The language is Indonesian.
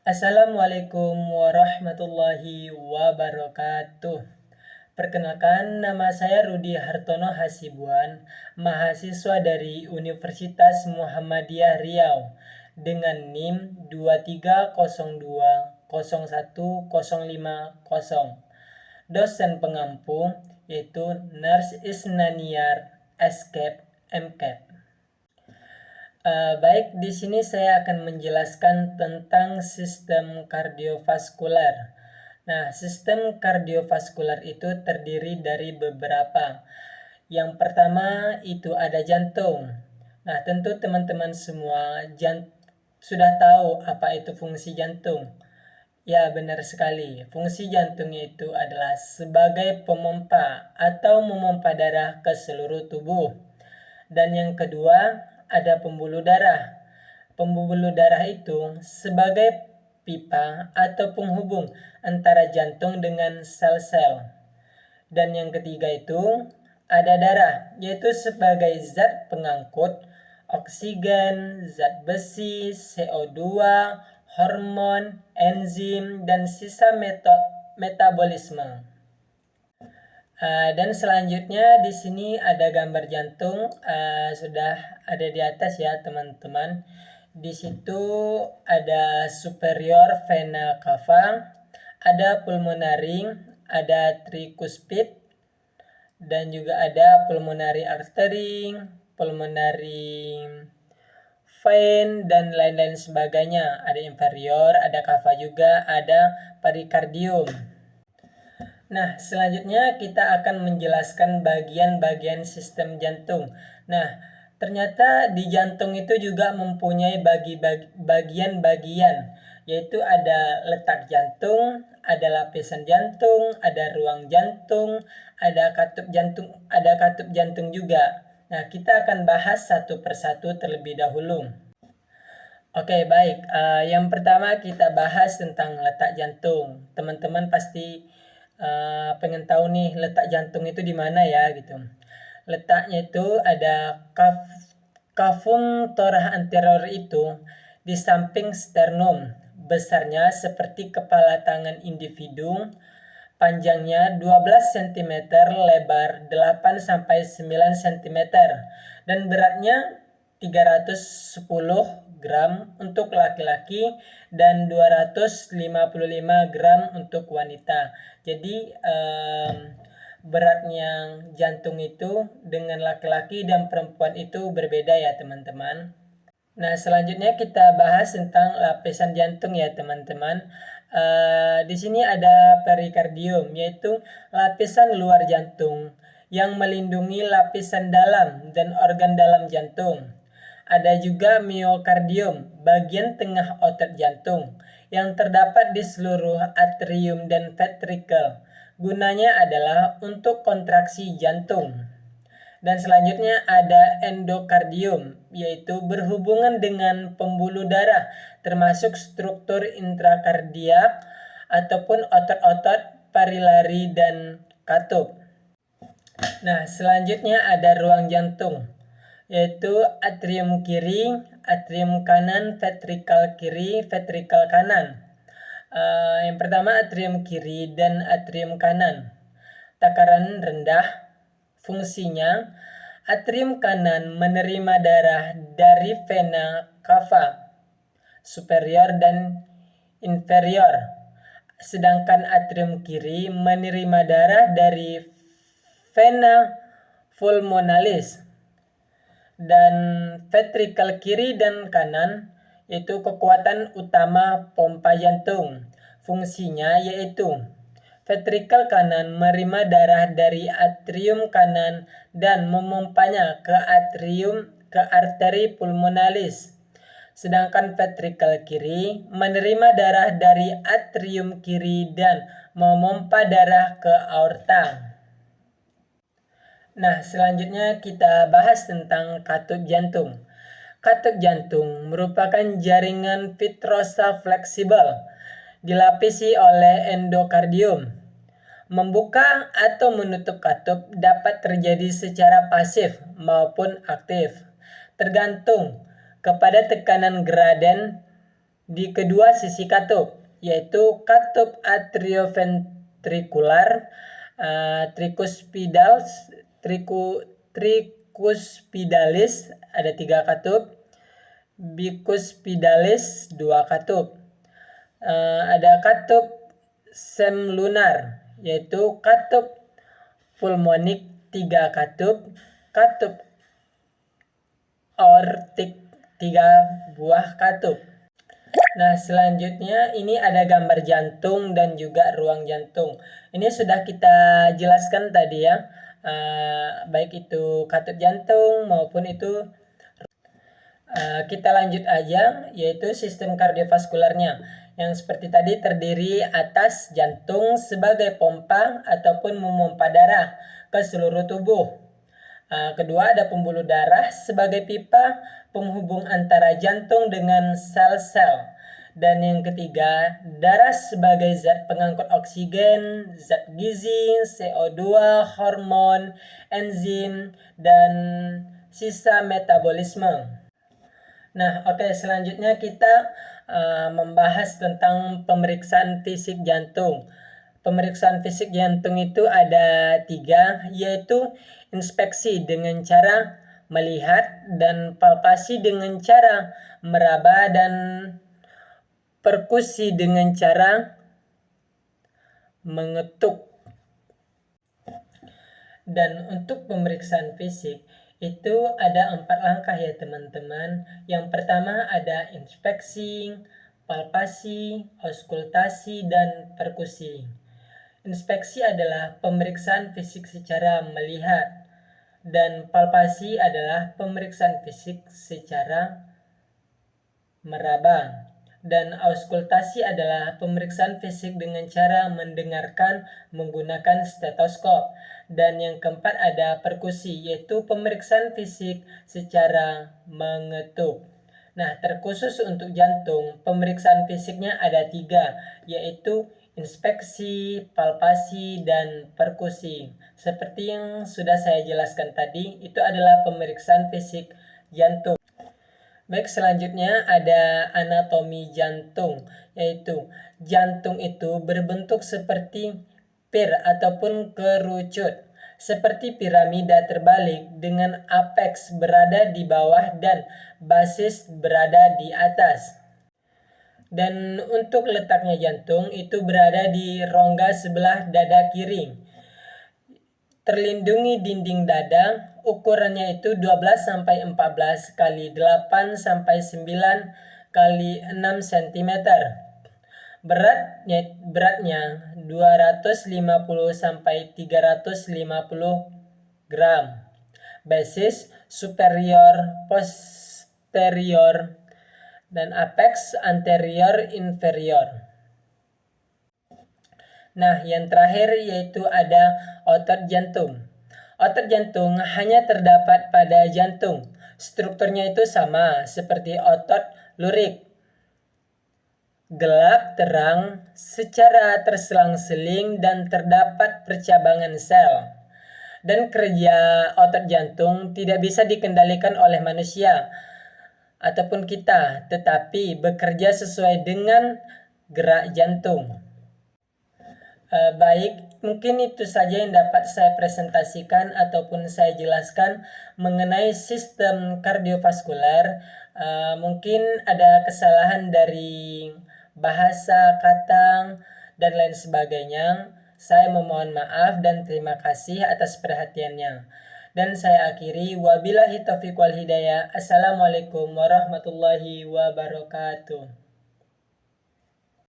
Assalamualaikum warahmatullahi wabarakatuh. Perkenalkan, nama saya Rudi Hartono Hasibuan, mahasiswa dari Universitas Muhammadiyah Riau dengan NIM 23020150. Dosen pengampu yaitu Nurse Isnaniar Escape MCAP. Baik, di sini saya akan menjelaskan tentang sistem kardiovaskular. Nah, sistem kardiovaskular itu terdiri dari beberapa. Yang pertama itu ada jantung. Nah, tentu teman-teman semua sudah tahu apa itu fungsi jantung. Ya, benar sekali. Fungsi jantung itu adalah sebagai pemompa atau memompa darah ke seluruh tubuh. Dan yang kedua, ada pembuluh darah. Pembuluh darah itu sebagai pipa atau penghubung antara jantung dengan sel-sel. Dan yang ketiga itu ada darah, yaitu sebagai zat pengangkut oksigen, zat besi, CO2, hormon, enzim, dan sisa metabolisme. Dan selanjutnya di sini ada gambar jantung, sudah ada di atas ya teman-teman. Di situ ada superior vena cava, ada pulmonary, ada tricuspid, dan juga ada pulmonary artery, pulmonary vein, dan lain-lain sebagainya. Ada inferior, ada cava juga, ada perikardium. Nah, selanjutnya kita akan menjelaskan bagian-bagian sistem jantung. Nah, ternyata di jantung itu juga mempunyai bagian-bagian, yaitu ada letak jantung, ada lapisan jantung, ada ruang jantung, ada katup jantung juga. Nah, kita akan bahas satu persatu terlebih dahulu. Oke, baik. Yang pertama kita bahas tentang letak jantung. Teman-teman pasti pengen tahu nih letak jantung itu di mana ya gitu. Letaknya itu ada cavum thorax anterior itu di samping sternum. Besarnya seperti kepala tangan individu, panjangnya 12 cm, lebar 8 sampai 9 cm, dan beratnya 310 gram untuk laki-laki dan 255 gram untuk wanita. Jadi beratnya jantung itu dengan laki-laki dan perempuan itu berbeda ya teman-teman. Nah, selanjutnya kita bahas tentang lapisan jantung ya teman-teman. Di sini ada perikardium, yaitu lapisan luar jantung yang melindungi lapisan dalam dan organ dalam jantung. Ada juga miokardium, bagian tengah otot jantung, yang terdapat di seluruh atrium dan ventricle. Gunanya adalah untuk kontraksi jantung. Dan selanjutnya ada endokardium, yaitu berhubungan dengan pembuluh darah, termasuk struktur intrakardiak ataupun otot-otot parilari dan katup. Nah, selanjutnya ada ruang jantung, yaitu atrium kiri, atrium kanan, ventricle kiri, ventricle kanan. Yang pertama atrium kiri dan atrium kanan. Takaran rendah. Fungsinya, atrium kanan menerima darah dari vena cava superior dan inferior, sedangkan atrium kiri menerima darah dari vena pulmonalis. Dan ventricle kiri dan kanan itu kekuatan utama pompa jantung. Fungsinya yaitu ventricle kanan menerima darah dari atrium kanan dan memompanya ke arteri pulmonalis. Sedangkan ventricle kiri menerima darah dari atrium kiri dan memompa darah ke aorta. Nah, selanjutnya kita bahas tentang katup jantung. Katup jantung merupakan jaringan vitrosa fleksibel dilapisi oleh endokardium. Membuka atau menutup katup dapat terjadi secara pasif maupun aktif, tergantung kepada tekanan graden di kedua sisi katup, yaitu katup atrioventrikular, tricuspidalis ada 3 katup, bicuspidalis 2 katup. Ada katup semlunar, yaitu katup pulmonik 3 katup, katup aortik 3 buah katup. Nah, selanjutnya ini ada gambar jantung dan juga ruang jantung. Ini sudah kita jelaskan tadi ya, baik itu katup jantung maupun itu. Kita lanjut aja, yaitu sistem kardiovaskularnya, yang seperti tadi terdiri atas jantung sebagai pompa ataupun memompa darah ke seluruh tubuh. Kedua ada pembuluh darah sebagai pipa penghubung antara jantung dengan sel-sel. Dan yang ketiga, darah sebagai zat pengangkut oksigen, zat gizi, CO2, hormon, enzim, dan sisa metabolisme. Nah, oke, selanjutnya kita membahas tentang pemeriksaan fisik jantung. Pemeriksaan fisik jantung itu ada 3, yaitu inspeksi dengan cara melihat, dan palpasi dengan cara meraba, dan perkusi dengan cara mengetuk. Dan untuk pemeriksaan fisik itu ada 4 langkah ya teman-teman. Yang pertama ada inspeksi, palpasi, auskultasi, dan perkusi. Inspeksi adalah pemeriksaan fisik secara melihat, dan palpasi adalah pemeriksaan fisik secara meraba, dan auskultasi adalah pemeriksaan fisik dengan cara mendengarkan menggunakan stetoskop. Dan yang keempat ada perkusi, yaitu pemeriksaan fisik secara mengetuk. Nah, terkhusus untuk jantung, pemeriksaan fisiknya ada 3, yaitu inspeksi, palpasi, dan perkusi. Seperti yang sudah saya jelaskan tadi, itu adalah pemeriksaan fisik jantung. Baik, selanjutnya ada anatomi jantung, yaitu jantung itu berbentuk seperti pir ataupun kerucut, seperti piramida terbalik dengan apeks berada di bawah dan basis berada di atas. Dan untuk letaknya jantung itu berada di rongga sebelah dada kiri, terlindungi dinding dada. Ukurannya itu 12-14 kali 8-9 kali 6 cm. Beratnya 250-350 gram. Basis superior posterior dan apex anterior inferior. Nah, yang terakhir yaitu ada otot jantung. Otot jantung hanya terdapat pada jantung. Strukturnya itu sama seperti otot lurik. Gelap terang secara terselang-seling dan terdapat percabangan sel. Dan kerja otot jantung tidak bisa dikendalikan oleh manusia ataupun kita, tetapi bekerja sesuai dengan gerak jantung. Baik, mungkin itu saja yang dapat saya presentasikan ataupun saya jelaskan mengenai sistem kardiovaskular. Mungkin ada kesalahan dari bahasa, kata, dan lain sebagainya. Saya memohon maaf dan terima kasih atas perhatiannya. Dan saya akhiri, wabillahi taufiq wal hidayah. Assalamualaikum warahmatullahi wabarakatuh.